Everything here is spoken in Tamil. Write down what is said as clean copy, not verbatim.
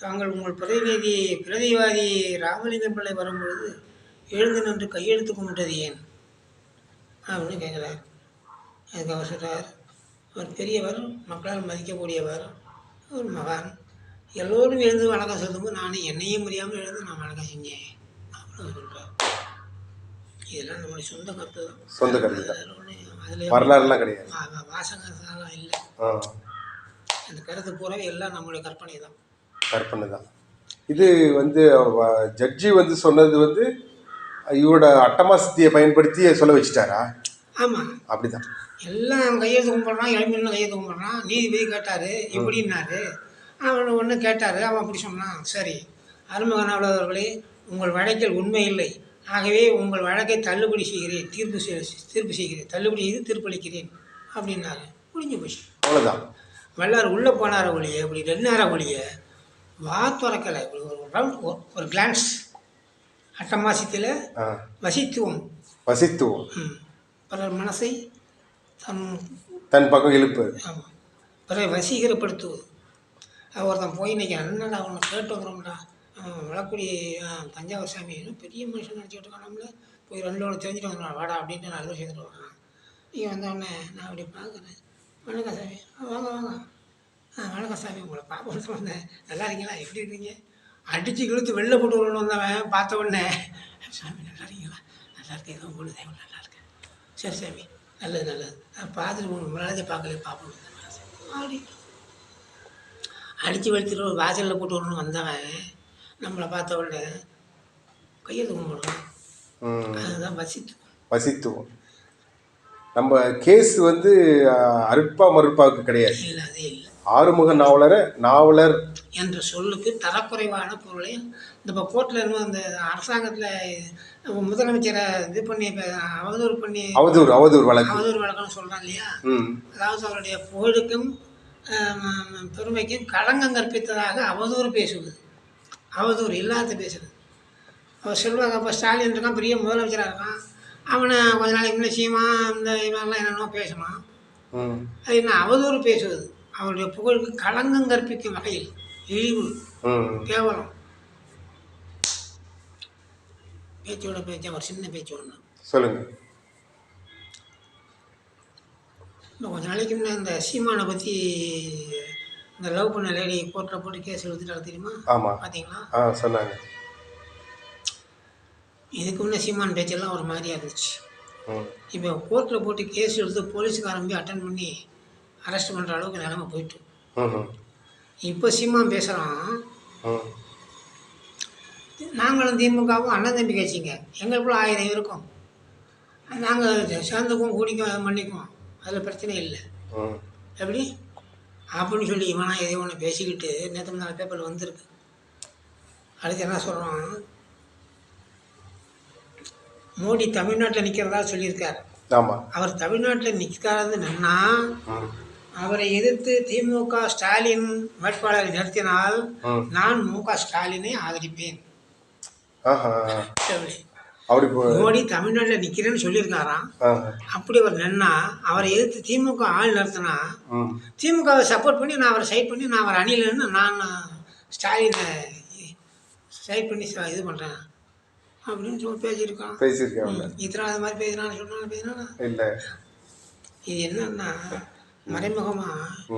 தாங்கள் உங்கள் பிரதிவாதி ராமலிங்கம் பிள்ளை வரும்பொழுது எழுந்து நின்று கையெழுத்து கும்பிட்டது ஏன் அப்படின்னு கேட்குறார். அதுக்கு அவர் சொல்கிறார், அவர் பெரியவர், மக்களால் மதிக்கக்கூடியவர், ஒரு மகான், எல்லோரும் எழுந்து வணக்கம் சொல்லும்போது நானும் என்னையும் முடியாமல் எழுந்து நான் வணக்கம் செஞ்சேன் அப்படின்னு சொல்கிறார். இதெல்லாம் நம்மளுடைய சொந்த கருத்து தான். சொந்த கருத்து தான். அதில் வரலாறுலாம் கிடையாது, வாசகலாம் இல்லை. அந்த கருத்து பூராவே எல்லாம் நம்மளுடைய கற்பனை தான். கற்பனை தான். இது ஜட்ஜி சொன்னது இவரோட அட்டமாசக்தியை பயன்படுத்தி சொல்ல வச்சுட்டாரா? ஆமாம், அப்படிதான். எல்லாம் கையெழுத்து கும்பிட்றான், இளம்பின்னு கையெழுத்து கும்பிட்றான். நீதிபதி கேட்டார், இப்படின்னாரு. அவன் ஒன்று கேட்டார், அவன் அப்படி சொன்னான். சரி, அருமகன் அவர்களே, உங்கள் வழக்கில் உண்மை இல்லை, ஆகவே உங்கள் வழக்கை தள்ளுபடி செய்கிறேன், தீர்ப்பு செய்கிறேன், தள்ளுபடி செய்து தீர்ப்பளிக்கிறேன் அப்படின்னாரு. முடிஞ்சு போச்சு, அவ்வளோதான். வல்லார் உள்ளே போனார ஒழிய, இப்படி 2 நேரம் ஒழிய வா துறக்கலை. ஒரு கிளான்ஸ் அட்டமாசத்தில் வசித்துவம் பிறர் மனசை தன் பக்கம் இழுப்பது. ஆமாம், பிறரை வசீகரப்படுத்துவது. ஒருத்தன் போய் இன்னைக்கு என்னடா அவனை கேட்டு வந்துடும்டா, வளக்குடி தஞ்சாவூர் சாமி பெரிய மனுஷன் நினச்சிக்கிட்டு இருக்கான், நம்மள போய் 2 ஒன்று தெரிஞ்சுட்டு வந்துடுவான் வாடா அப்படின்ட்டு 4 பேர் சேர்ந்துட்டு வர்றான். நீங்கள் வந்தோடனே நான் அப்படி பார்க்குறேன், வணக்கம் சாமி, வாங்க வாங்க, வணக்கம் சாமி, உங்களை பார்க்க வந்தேன், நல்லா இருக்கீங்களா, எப்படி இருக்கீங்க, அடித்து இழுத்து வெளில போட்டு விடணும் வந்தவன் பார்த்த உடனே, சாமி நல்லா இருக்கீங்களா, நல்லா இருக்கேன், ஏதோ உங்களுக்கு தேவை, நல்லா இருக்கேன், சரி சாமி, நல்லது நான் பார்த்துட்டு உங்களுக்கு முன்னாடி பார்ப்போம் அப்படி அடித்து வெளுத்துட்டு வாசலில் போட்டு வரணும் வந்தவன் நம்மளை பார்த்த உடனே கையெழுத்து கும்பிடுறோம். அதுதான் வசித்துவம். நம்ம கேஸ் அருட்பா மறுப்பாவுக்கு கிடையாது. இல்லை, அதே இல்லை. ஆறுமுக நாவலர் என்ற சொல்லுக்கு தரக்குறைவான பொருளை இந்த கோர்ட்டில் இருக்கும். அந்த அரசாங்கத்தில் முதலமைச்சரை இது பண்ணி அவதூறு வழக்குன்னு சொல்கிறான் இல்லையா? அதாவது அவருடைய புகழுக்கும் பெருமைக்கும் களங்கம் கற்பித்ததாக அவதூறு பேசுவது, அவதூறு இல்லாத பேசுறது. அவர் சொல்லுவாங்க, அப்போ ஸ்டாலின் இருக்கான், பெரிய முதலமைச்சராக இருக்கான், அவனை கொஞ்ச நாளைக்கு முன்னே சீமா இந்த இவெல்லாம் என்னென்னோ பேசணும். அது என்ன அவதூறு பேசுவது, அவருடைய புகழுக்கு களங்கம் கற்பிக்கும் வகையில் இழிவு, கேவலம். பேச்சோட பேச்சு ஒரு சின்ன பேச்சு ஒன்று சொல்லுங்க. இன்னும் கொஞ்ச நாளைக்கு முன்னே இந்த சீமானை பற்றி இந்த லவ் பண்ண லேடி கோர்ட்டில் போட்டு கேஸ் எழுதிட்டாங்க தெரியுமா? பார்த்தீங்களா? சொன்னாங்க. இதுக்கு முன்னே சீமான் பேச்செல்லாம் ஒரு மாதிரியாக இருந்துச்சு. இப்போ கோர்ட்டில் போட்டு கேஸ் எடுத்து போலீஸுக்காரன் போய் அட்டன் பண்ணி அரெஸ்ட் பண்ணுற அளவுக்கு நிலைமை போயிட்டு, இப்போ சீமான் பேசுகிறான், நாங்களும் திமுகவும் அண்ணன் தம்பி கட்சிங்க, எங்களுக்குள்ள 1000 இருக்கும், நாங்கள் சேர்ந்துக்கும் கூடிக்கும் பண்ணிக்குவோம், அதில் பிரச்சனை இல்லை, எப்படி அப்படின்னு சொல்லி இவனா எதையோ ஒன்று பேசிக்கிட்டு நேற்று 4 பேப்பரில் வந்திருக்கு. அடுத்து என்ன சொல்கிறான், மோடி தமிழ்நாட்டில் நிற்கிறதா சொல்லியிருக்கார். அவர் தமிழ்நாட்டில் நிற்காதுன்னா அவரை எதிர்த்து திமுக ஸ்டாலின் வேட்பாளரை நிறுத்தினால் நான் மு.க. ஸ்டாலினை ஆதரிப்பேன். மோடி தமிழ்நாட்டில் நிற்கிறேன்னு சொல்லியிருக்காராம். அப்படி அவர் நின்னா அவரை எதிர்த்து திமுக ஆள் நிறுத்தினா திமுகவை சப்போர்ட் பண்ணி நான் அவரை சைட் பண்ணி நான் அவர் அணியிலன்னு நான் ஸ்டாலினை சைட் பண்ணி இது பண்ணுறேன் அப்படின்னு சொல்லி பேசியிருக்கான். இத்தனை அது மாதிரி பேசினான்னு சொன்னாலும் பேசினா இல்லை. இது என்னன்னா மறைமுகமாக